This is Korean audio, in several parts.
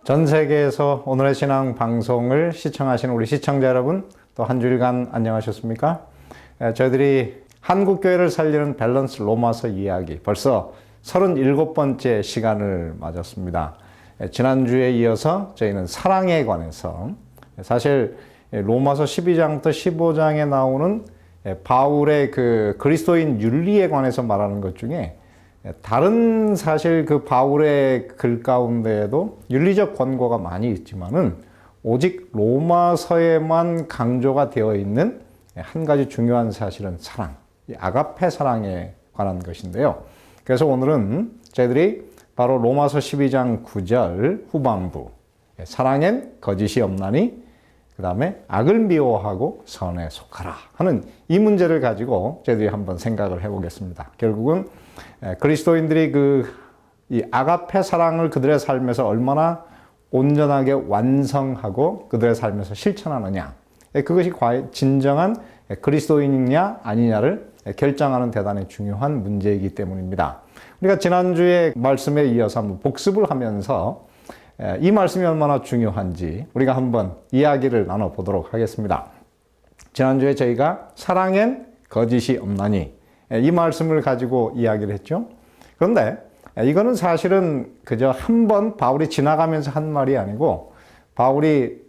전 세계에서 오늘의 신앙 방송을 시청하시는 우리 시청자 여러분, 또 한 주일간 안녕하셨습니까? 저희들이 한국교회를 살리는 밸런스 로마서 이야기, 벌써 37번째 시간을 맞았습니다. 지난주에 이어서 저희는 사랑에 관해서, 사실 로마서 12장부터 15장에 나오는 바울의 그 그리스도인 윤리에 관해서 말하는 것 중에 다른 사실 그 바울의 글 가운데에도 윤리적 권고가 많이 있지만은 오직 로마서에만 강조가 되어 있는 한 가지 중요한 사실은 사랑, 이 아가페 사랑에 관한 것인데요. 그래서 오늘은 저희들이 바로 로마서 12장 9절 후반부, 사랑엔 거짓이 없나니 그 다음에 악을 미워하고 선에 속하라 하는 이 문제를 가지고 저희들이 한번 생각을 해보겠습니다. 결국은 그리스도인들이 이 아가페 사랑을 그들의 삶에서 얼마나 온전하게 완성하고 그들의 삶에서 실천하느냐, 그것이 과연 진정한 그리스도인이냐 아니냐를 결정하는 대단히 중요한 문제이기 때문입니다. 우리가 지난주에 말씀에 이어서 한번 복습을 하면서 이 말씀이 얼마나 중요한지 우리가 한번 이야기를 나눠보도록 하겠습니다. 지난주에 저희가 사랑엔 거짓이 없나니 이 말씀을 가지고 이야기를 했죠. 그런데 이거는 사실은 그저 한 번 바울이 지나가면서 한 말이 아니고 바울이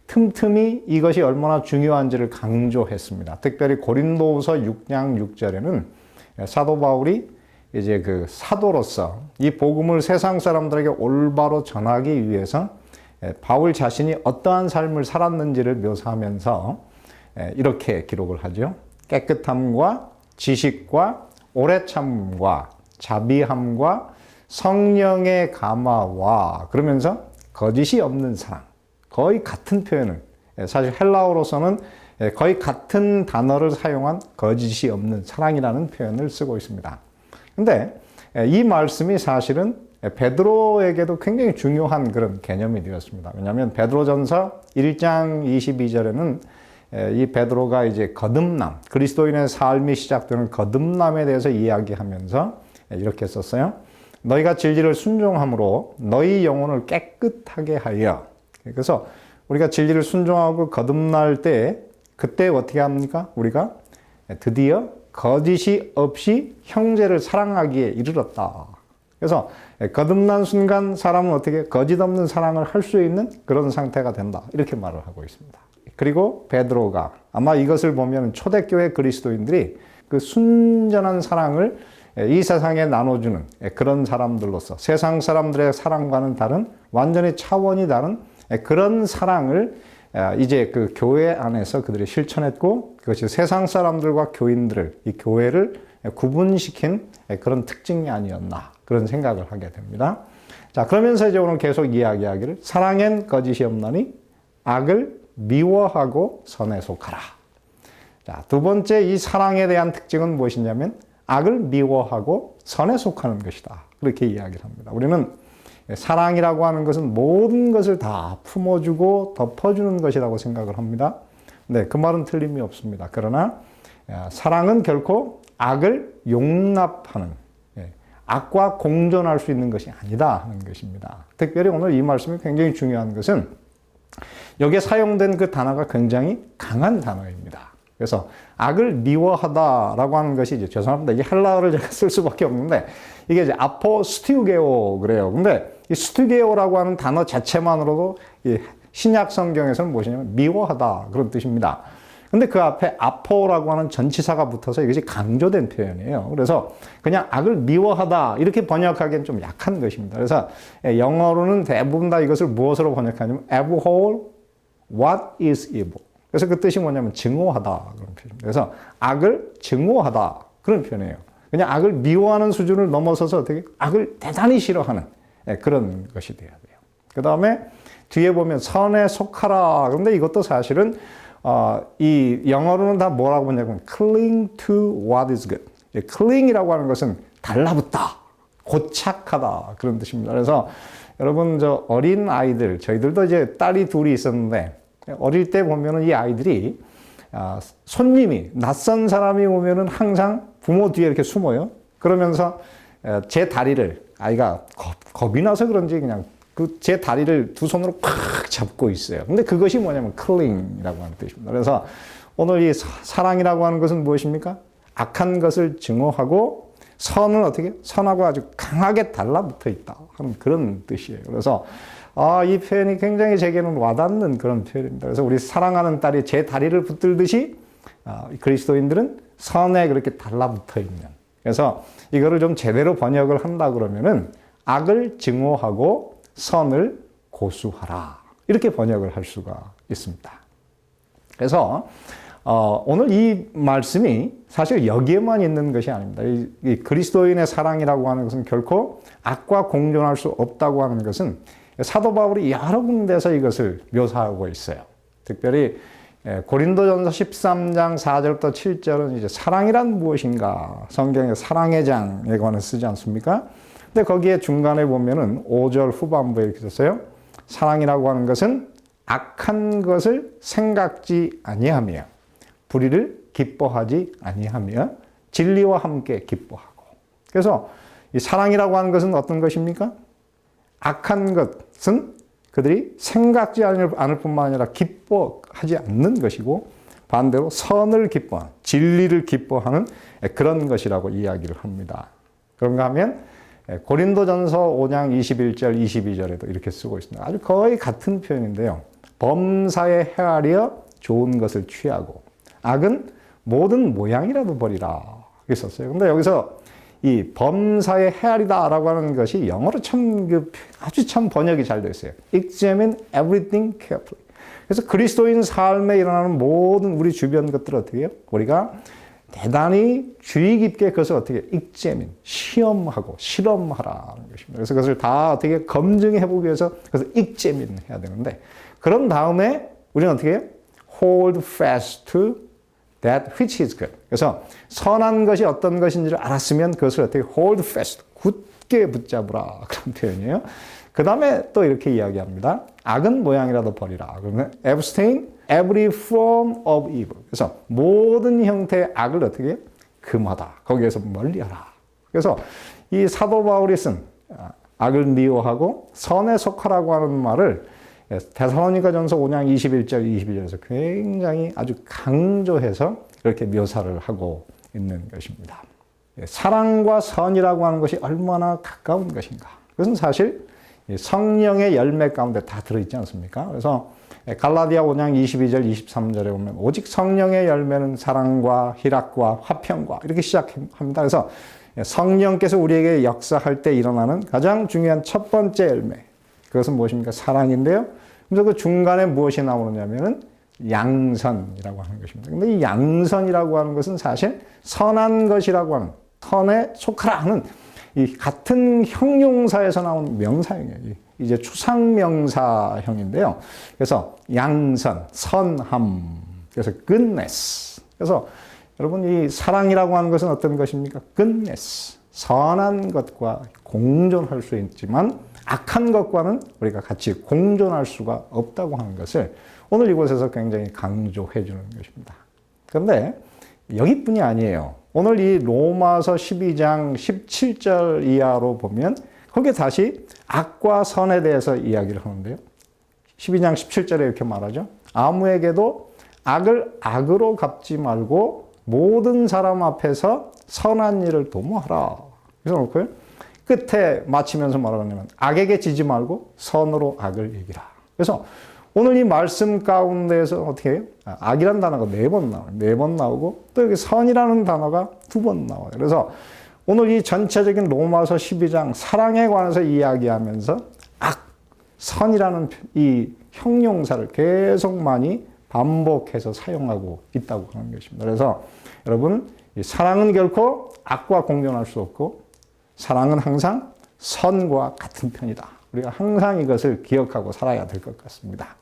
틈틈이 이것이 얼마나 중요한지를 강조했습니다. 특별히 고린도후서 6장 6절에는 사도 바울이 이제 그 사도로서 이 복음을 세상 사람들에게 올바로 전하기 위해서 바울 자신이 어떠한 삶을 살았는지를 묘사하면서 이렇게 기록을 하죠. 깨끗함과 지식과 오래 참음과 자비함과 성령의 감화와 그러면서 거짓이 없는 사랑, 거의 같은 표현을, 사실 헬라어로서는 거의 같은 단어를 사용한 거짓이 없는 사랑이라는 표현을 쓰고 있습니다. 근데 이 말씀이 사실은 베드로에게도 굉장히 중요한 그런 개념이 되었습니다. 왜냐하면 베드로전서 1장 22절에는 이 베드로가 이제 거듭남, 그리스도인의 삶이 시작되는 거듭남에 대해서 이야기하면서 이렇게 썼어요. 너희가 진리를 순종함으로 너희 영혼을 깨끗하게 하여. 그래서 우리가 진리를 순종하고 거듭날 때 그때 어떻게 합니까? 우리가 드디어 거짓이 없이 형제를 사랑하기에 이르렀다. 그래서 거듭난 순간 사람은 어떻게 거짓 없는 사랑을 할 수 있는 그런 상태가 된다. 이렇게 말을 하고 있습니다. 그리고 베드로가 아마 이것을 보면 초대교회 그리스도인들이 그 순전한 사랑을 이 세상에 나눠주는 그런 사람들로서 세상 사람들의 사랑과는 다른 완전히 차원이 다른 그런 사랑을 이제 그 교회 안에서 그들이 실천했고 그것이 세상 사람들과 교인들을, 이 교회를 구분시킨 그런 특징이 아니었나 그런 생각을 하게 됩니다. 자, 그러면서 이제 오늘 계속 이야기하기를 사랑엔 거짓이 없나니 악을 미워하고 선에 속하라. 자, 두 번째 이 사랑에 대한 특징은 무엇이냐면 악을 미워하고 선에 속하는 것이다. 그렇게 이야기를 합니다. 우리는 사랑이라고 하는 것은 모든 것을 다 품어주고 덮어주는 것이라고 생각을 합니다. 네, 그 말은 틀림이 없습니다. 그러나 사랑은 결코 악을 용납하는, 악과 공존할 수 있는 것이 아니다 하는 것입니다. 특별히 오늘 이 말씀이 굉장히 중요한 것은 여기에 사용된 그 단어가 굉장히 강한 단어입니다. 그래서 악을 미워하다라고 하는 것이 이제 죄송합니다. 이게 헬라어를 제가 쓸 수밖에 없는데 이게 이제 아포스티우게오 그래요. 근데 이 스티게오라고 하는 단어 자체만으로도 이 신약 성경에서는 무엇이냐면 미워하다 그런 뜻입니다. 근데 그 앞에 아포라고 하는 전치사가 붙어서 이것이 강조된 표현이에요. 그래서 그냥 악을 미워하다 이렇게 번역하기엔 좀 약한 것입니다. 그래서 영어로는 대부분 다 이것을 무엇으로 번역하냐면 abhor what is evil. 그래서 그 뜻이 뭐냐면 증오하다 그런 표현입니다. 그래서 악을 증오하다 그런 표현이에요. 그냥 악을 미워하는 수준을 넘어서서 어떻게 악을 대단히 싫어하는 그런 것이 돼야 돼요. 그 다음에 뒤에 보면 선에 속하라. 그런데 이것도 사실은 이 영어로는 다 뭐라고 하냐면 cling to what is good. cling이라고 하는 것은 달라붙다, 고착하다 그런 뜻입니다. 그래서 여러분 저 어린 아이들, 저희들도 이제 딸이 둘이 있었는데 어릴 때 보면은 이 아이들이 손님이 낯선 사람이 오면은 항상 부모 뒤에 이렇게 숨어요. 그러면서 제 다리를 아이가 겁이 나서 그런지 그냥 그 제 다리를 두 손으로 팍 잡고 있어요. 근데 그것이 뭐냐면 클링이라고 하는 뜻입니다. 그래서 오늘 이 사랑이라고 하는 것은 무엇입니까? 악한 것을 증오하고 선을 어떻게? 선하고 아주 강하게 달라붙어 있다 하는 그런 뜻이에요. 그래서 이 표현이 굉장히 제게는 와닿는 그런 표현입니다. 그래서 우리 사랑하는 딸이 제 다리를 붙들듯이 그리스도인들은 선에 그렇게 달라붙어 있는. 그래서 이거를 좀 제대로 번역을 한다 그러면은 악을 증오하고 선을 고수하라. 이렇게 번역을 할 수가 있습니다. 그래서 오늘 이 말씀이 사실 여기에만 있는 것이 아닙니다. 이 그리스도인의 사랑이라고 하는 것은 결코 악과 공존할 수 없다고 하는 것은 사도 바울이 여러 군데서 이것을 묘사하고 있어요. 특별히 고린도전서 13장 4절부터 7절은 이제 사랑이란 무엇인가 성경의 사랑의 장에 관해 쓰지 않습니까? 근데 거기에 중간에 보면은 5절 후반부에 이렇게 썼어요. 사랑이라고 하는 것은 악한 것을 생각지 아니하며 불의를 기뻐하지 아니하며 진리와 함께 기뻐하고. 그래서 이 사랑이라고 하는 것은 어떤 것입니까? 악한 것은 그들이 생각지 않을 뿐만 아니라 기뻐하지 않는 것이고 반대로 선을 기뻐하는, 진리를 기뻐하는 그런 것이라고 이야기를 합니다. 그런가 하면 고린도전서 5장 21절, 22절에도 이렇게 쓰고 있습니다. 아주 거의 같은 표현인데요. 범사에 헤아려 좋은 것을 취하고 악은 모든 모양이라도 버리라. 이렇게 썼어요. 근데 여기서 이 범사에 헤아리다라고 하는 것이 영어로 아주 참 번역이 잘 되어 있어요. Examine everything carefully. 그래서 그리스도인 삶에 일어나는 모든 우리 주변 것들을 어떻게 해요? 우리가 대단히 주의 깊게 그것을 어떻게 examine, 시험하고 실험하라는 것입니다. 그래서 그것을 다 어떻게 검증해 보기 위해서 그래서 examine 해야 되는데 그런 다음에 우리는 어떻게 해요? Hold fast to that which is good. 그래서 선한 것이 어떤 것인지를 알았으면 그것을 어떻게 hold fast, 굳게 붙잡으라 그런 표현이에요. 그 다음에 또 이렇게 이야기합니다. 악은 모양이라도 버리라. 그러면 abstain every form of evil. 그래서 모든 형태의 악을 어떻게 해요? 금하다. 거기에서 멀리하라. 그래서 이 사도 바울이 쓴 악을 미워하고 선에 속하라고 하는 말을 데살로니가전서 5장 21절, 22절에서 굉장히 아주 강조해서 이렇게 묘사를 하고 있는 것입니다. 사랑과 선이라고 하는 것이 얼마나 가까운 것인가. 그것은 사실 성령의 열매 가운데 다 들어있지 않습니까? 그래서 갈라디아 5장 22절, 23절에 보면 오직 성령의 열매는 사랑과 희락과 화평과 이렇게 시작합니다. 그래서 성령께서 우리에게 역사할 때 일어나는 가장 중요한 첫 번째 열매. 그것은 무엇입니까? 사랑인데요. 그래서 그 중간에 무엇이 나오느냐면은 양선이라고 하는 것입니다. 근데 이 양선이라고 하는 것은 사실 선한 것이라고 하는, 선에 속하라 하는 이 같은 형용사에서 나온 명사형이에요. 이제 추상명사형인데요. 그래서 양선, 선함, 그래서 goodness. 그래서 여러분 이 사랑이라고 하는 것은 어떤 것입니까? goodness, 선한 것과 공존할 수 있지만 악한 것과는 우리가 같이 공존할 수가 없다고 하는 것을 오늘 이곳에서 굉장히 강조해 주는 것입니다. 그런데 여기뿐이 아니에요. 오늘 이 로마서 12장 17절 이하로 보면 거기에 다시 악과 선에 대해서 이야기를 하는데요. 12장 17절에 이렇게 말하죠. 아무에게도 악을 악으로 갚지 말고 모든 사람 앞에서 선한 일을 도모하라. 그래서 놓고요. 끝에 마치면서 말하냐면 악에게 지지 말고 선으로 악을 이기라. 그래서 오늘 이 말씀 가운데에서 어떻게 해요? 악이라는 단어가 4번 나와요. 4번 나오고 또 여기 선이라는 단어가 2번 나와요. 그래서 오늘 이 전체적인 로마서 12장 사랑에 관해서 이야기하면서 악, 선이라는 이 형용사를 계속 많이 반복해서 사용하고 있다고 하는 것입니다. 그래서 여러분, 이 사랑은 결코 악과 공존할 수 없고 사랑은 항상 선과 같은 편이다. 우리가 항상 이것을 기억하고 살아야 될 것 같습니다.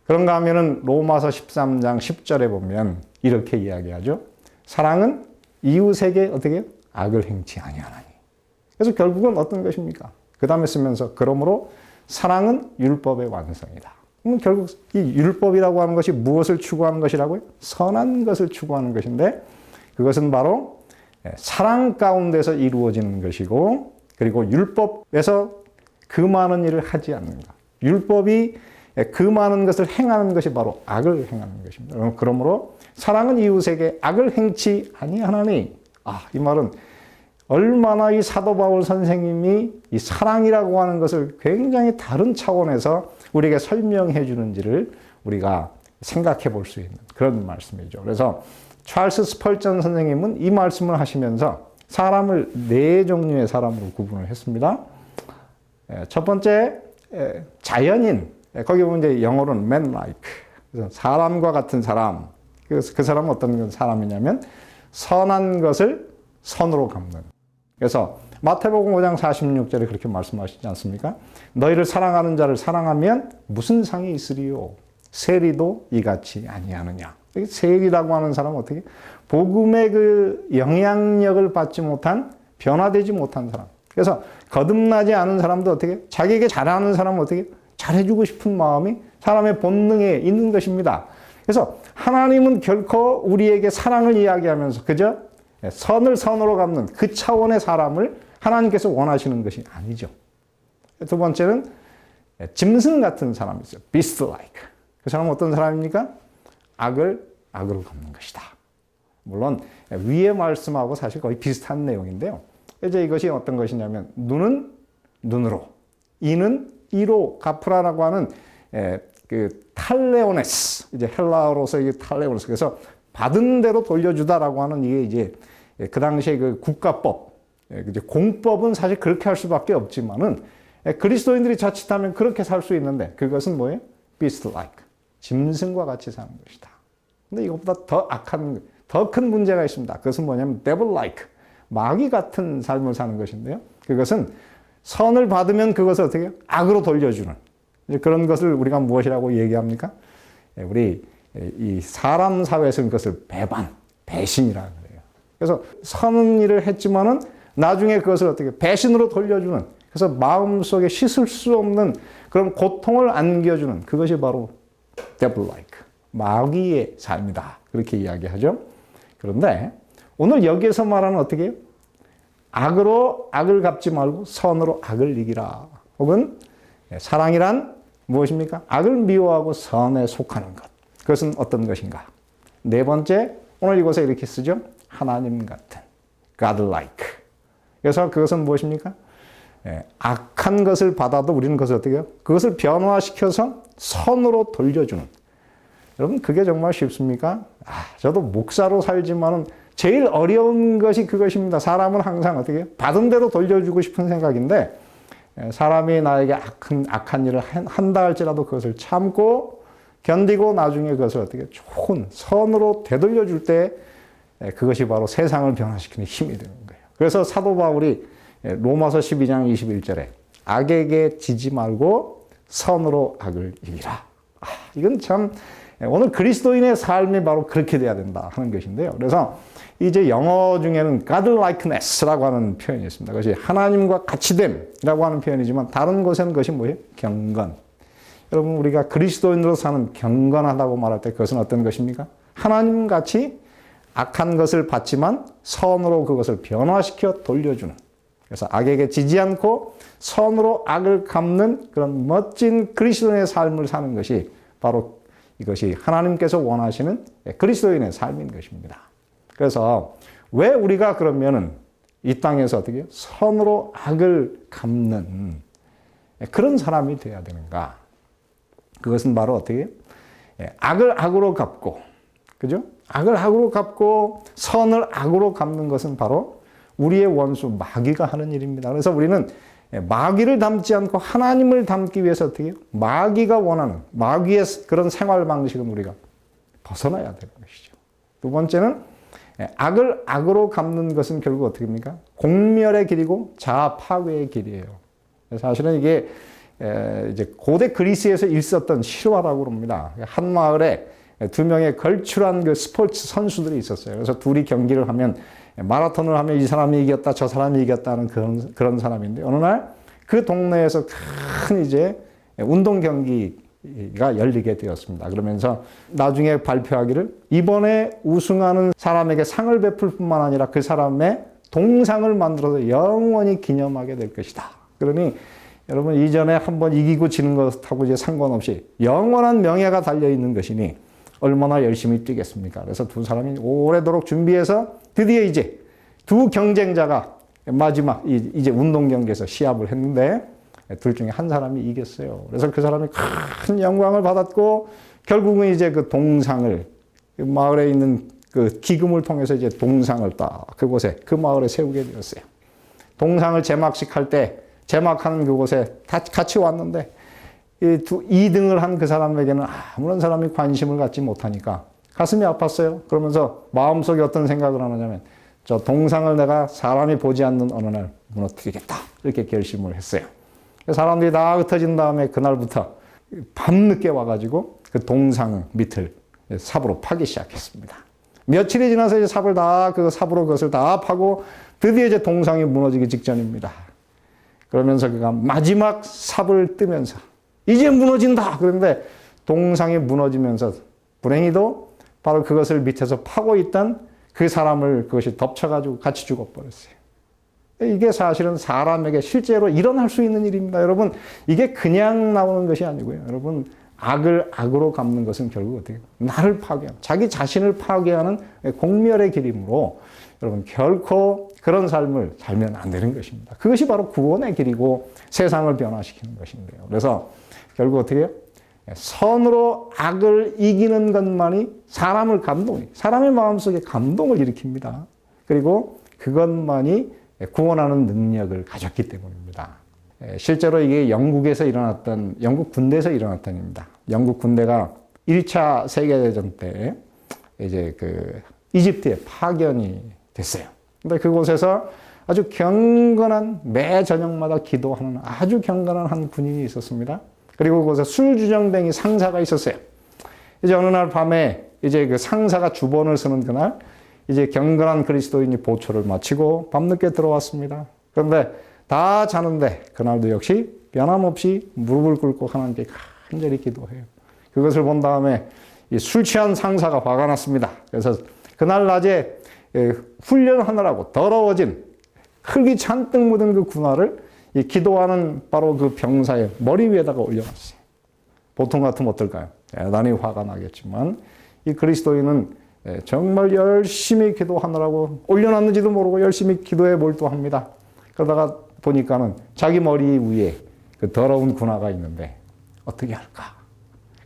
그런가 하면은 로마서 13장 10절에 보면 이렇게 이야기하죠. 사랑은 이웃에게 어떻게 해요? 악을 행치 아니하나니. 그래서 결국은 어떤 것입니까? 그 다음에 쓰면서 그러므로 사랑은 율법의 완성이다. 결국 이 율법이라고 하는 것이 무엇을 추구하는 것이라고요? 선한 것을 추구하는 것인데 그것은 바로 사랑 가운데서 이루어지는 것이고 그리고 율법에서 그 많은 일을 하지 않는가. 율법이 그 많은 것을 행하는 것이 바로 악을 행하는 것입니다. 그러므로 사랑은 이웃에게 악을 행치 아니하나니. 이 말은 얼마나 이 사도 바울 선생님이 이 사랑이라고 하는 것을 굉장히 다른 차원에서 우리에게 설명해 주는지를 우리가 생각해 볼 수 있는 그런 말씀이죠. 그래서 찰스 스펄전 선생님은 이 말씀을 하시면서 사람을 네 종류의 사람으로 구분을 했습니다. 첫 번째, 자연인. 거기 보면 이제 영어로는 man-like. 그래서 사람과 같은 사람. 그 사람은 어떤 사람이냐면 선한 것을 선으로 갚는. 그래서 마태복음 5장 46절에 그렇게 말씀하시지 않습니까? 너희를 사랑하는 자를 사랑하면 무슨 상이 있으리요? 세리도 이같이 아니하느냐. 세리라고 하는 사람은 어떻게? 복음의 그 영향력을 받지 못한, 변화되지 못한 사람. 그래서 거듭나지 않은 사람도 어떻게? 자기에게 잘하는 사람은 어떻게? 잘해주고 싶은 마음이 사람의 본능에 있는 것입니다. 그래서 하나님은 결코 우리에게 사랑을 이야기하면서 그저 선을 선으로 갚는 그 차원의 사람을 하나님께서 원하시는 것이 아니죠. 두 번째는 짐승 같은 사람이 있어요. beast-like. 그 사람은 어떤 사람입니까? 악을 악으로 갚는 것이다. 물론 위의 말씀하고 사실 거의 비슷한 내용인데요. 이제 이것이 어떤 것이냐면 눈은 눈으로, 이는 이로 갚으라라고 하는 그 탈레오네스, 이제 헬라어로서 이게 탈레오네스. 그래서 받은 대로 돌려주다라고 하는 이게 이제 그 당시에 그 국가법, 이제 공법은 사실 그렇게 할 수밖에 없지만은 그리스도인들이 자칫하면 그렇게 살 수 있는데 그것은 뭐예요? beast-like. 짐승과 같이 사는 것이다. 근데 이것보다 더 악한, 더 큰 문제가 있습니다. 그것은 뭐냐면 devil-like. 마귀 같은 삶을 사는 것인데요. 그것은 선을 받으면 그것을 어떻게 해요? 악으로 돌려주는. 그런 것을 우리가 무엇이라고 얘기합니까? 우리 이 사람 사회에서는 그것을 배반, 배신이라고 그래요. 그래서 선한 일을 했지만은 나중에 그것을 어떻게 배신으로 돌려주는, 그래서 마음속에 씻을 수 없는 그런 고통을 안겨주는 그것이 바로 devil-like, 마귀의 삶이다. 그렇게 이야기하죠. 그런데 오늘 여기에서 말하는 어떻게 해요? 악으로 악을 갚지 말고 선으로 악을 이기라. 혹은 사랑이란 무엇입니까? 악을 미워하고 선에 속하는 것. 그것은 어떤 것인가? 네 번째, 오늘 이곳에 이렇게 쓰죠. 하나님 같은, God-like. 그래서 그것은 무엇입니까? 악한 것을 받아도 우리는 그것을 어떻게 해요? 그것을 변화시켜서 선으로 돌려주는. 여러분, 그게 정말 쉽습니까? 저도 목사로 살지만은 제일 어려운 것이 그것입니다. 사람은 항상 어떻게 해요? 받은 대로 돌려주고 싶은 생각인데, 사람이 나에게 악한 일을 한다 할지라도 그것을 참고 견디고 나중에 그것을 어떻게 좋은 선으로 되돌려줄 때 그것이 바로 세상을 변화시키는 힘이 되는 거예요. 그래서 사도 바울이 로마서 12장 21절에 악에게 지지 말고 선으로 악을 이기라. 이건 참 오늘 그리스도인의 삶이 바로 그렇게 돼야 된다 하는 것인데요. 그래서 이제 영어 중에는 God-likeness라고 하는 표현이 있습니다. 그것이 하나님과 같이 됨이라고 하는 표현이지만 다른 곳에는 그것이 뭐예요? 경건. 여러분, 우리가 그리스도인으로 사는 경건하다고 말할 때 그것은 어떤 것입니까? 하나님같이 악한 것을 받지만 선으로 그것을 변화시켜 돌려주는, 그래서 악에게 지지 않고 선으로 악을 갚는 그런 멋진 그리스도인의 삶을 사는 것이 바로 이것이 하나님께서 원하시는 그리스도인의 삶인 것입니다. 그래서 왜 우리가 그러면은 이 땅에서 어떻게 해요? 선으로 악을 갚는 그런 사람이 되어야 되는가? 그것은 바로 어떻게 해요? 악을 악으로 갚고, 그죠? 악을 악으로 갚고 선을 악으로 갚는 것은 바로 우리의 원수 마귀가 하는 일입니다. 그래서 우리는 마귀를 닮지 않고 하나님을 닮기 위해서 어떻게 해요? 마귀가 원하는 마귀의 그런 생활 방식은 우리가 벗어나야 되는 것이죠. 두 번째는 악을 악으로 갚는 것은 결국 어떻게 합니까? 공멸의 길이고 자아 파괴의 길이에요. 사실은 이게 이제 고대 그리스에서 있었던 실화라고 합니다. 한 마을에 두 명의 걸출한 그 스포츠 선수들이 있었어요. 그래서 둘이 경기를 하면 마라톤을 하면 이 사람이 이겼다, 저 사람이 이겼다는 그런 사람인데 어느 날 그 동네에서 큰 이제 운동 경기가 열리게 되었습니다. 그러면서 나중에 발표하기를 이번에 우승하는 사람에게 상을 베풀 뿐만 아니라 그 사람의 동상을 만들어서 영원히 기념하게 될 것이다. 그러니 여러분 이전에 한번 이기고 지는 것하고 이제 상관없이 영원한 명예가 달려 있는 것이니 얼마나 열심히 뛰겠습니까? 그래서 두 사람이 오래도록 준비해서 드디어 이제 두 경쟁자가 마지막 이제 운동 경기에서 시합을 했는데 둘 중에 한 사람이 이겼어요. 그래서 그 사람이 큰 영광을 받았고 결국은 이제 그 동상을 마을에 있는 그 기금을 통해서 이제 동상을 딱 그곳에 그 마을에 세우게 되었어요. 동상을 제막식 할 때 제막하는 그곳에 다 같이 왔는데 2등을 한 그 사람에게는 아무런 사람이 관심을 갖지 못하니까 가슴이 아팠어요. 그러면서 마음속에 어떤 생각을 하느냐면 저 동상을 내가 사람이 보지 않는 어느 날 무너뜨리겠다. 이렇게 결심을 했어요. 사람들이 다 흩어진 다음에 그날부터 밤늦게 와가지고 그 동상 밑을 삽으로 파기 시작했습니다. 며칠이 지나서 이제 그 삽으로 그것을 다 파고 드디어 이제 동상이 무너지기 직전입니다. 그러면서 그가 마지막 삽을 뜨면서 이제 무너진다. 그런데 동상이 무너지면서 불행히도 바로 그것을 밑에서 파고 있던 그 사람을 그것이 덮쳐가지고 같이 죽어버렸어요. 이게 사실은 사람에게 실제로 일어날 수 있는 일입니다. 여러분, 이게 그냥 나오는 것이 아니고요. 여러분, 악을 악으로 갚는 것은 결국 어떻게 나를 파괴하는, 자기 자신을 파괴하는 공멸의 길이므로 여러분 결코 그런 삶을 살면 안 되는 것입니다. 그것이 바로 구원의 길이고 세상을 변화시키는 것인데요. 그래서 결국 어떻게 해요? 선으로 악을 이기는 것만이 사람의 마음속에 감동을 일으킵니다. 그리고 그것만이 구원하는 능력을 가졌기 때문입니다. 실제로 이게 영국 군대에서 일어났던 일입니다. 영국 군대가 1차 세계대전 때 이제 그 이집트에 파견이 됐어요. 근데 그곳에서 아주 경건한 매 저녁마다 기도하는 아주 경건한 한 군인이 있었습니다. 그리고 그곳에 술주정뱅이 상사가 있었어요. 이제 어느 날 밤에 이제 그 상사가 주번을 쓰는 그날 이제 경건한 그리스도인이 보초를 마치고 밤늦게 들어왔습니다. 그런데 다 자는데 그날도 역시 변함없이 무릎을 꿇고 하나님께 간절히 기도해요. 그것을 본 다음에 이 술 취한 상사가 화가 났습니다. 그래서 그날 낮에 훈련하느라고 더러워진 흙이 잔뜩 묻은 그 군화를 이 기도하는 바로 그 병사의 머리 위에다가 올려놨어요. 보통 같으면 어떨까요? 대단히 화가 나겠지만 이 그리스도인은 정말 열심히 기도하느라고 올려놨는지도 모르고 열심히 기도에 몰두합니다. 그러다가 보니까는 자기 머리 위에 그 더러운 군화가 있는데 어떻게 할까?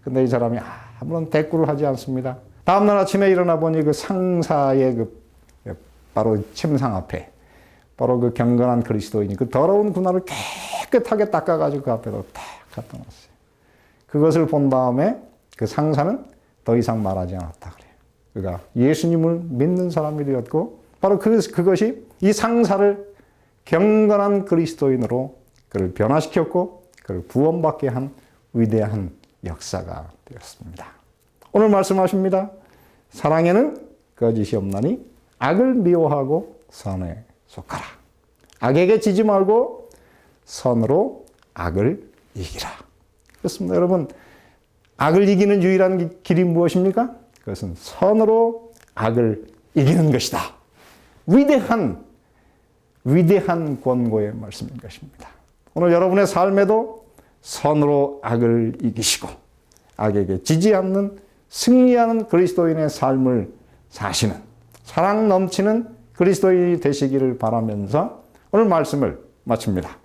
근데 이 사람이 아무런 대꾸를 하지 않습니다. 다음날 아침에 일어나 보니 그 상사의 바로 침상 앞에 바로 그 경건한 그리스도인이 그 더러운 군화를 깨끗하게 닦아가지고 그 앞에다 탁 갖다 놨어요. 그것을 본 다음에 그 상사는 더 이상 말하지 않았다 그래요. 그가 예수님을 믿는 사람이 되었고 바로 그것이 이 상사를 경건한 그리스도인으로 그를 변화시켰고 그를 구원받게 한 위대한 역사가 되었습니다. 오늘 말씀하십니다. 사랑에는 거짓이 없나니 악을 미워하고 선에 속하라. 악에게 지지 말고 선으로 악을 이기라. 그렇습니다. 여러분, 악을 이기는 유일한 길이 무엇입니까? 그것은 선으로 악을 이기는 것이다. 위대한 권고의 말씀인 것입니다. 오늘 여러분의 삶에도 선으로 악을 이기시고 악에게 지지 않는 승리하는 그리스도인의 삶을 사시는 사랑 넘치는 그리스도인이 되시기를 바라면서 오늘 말씀을 마칩니다.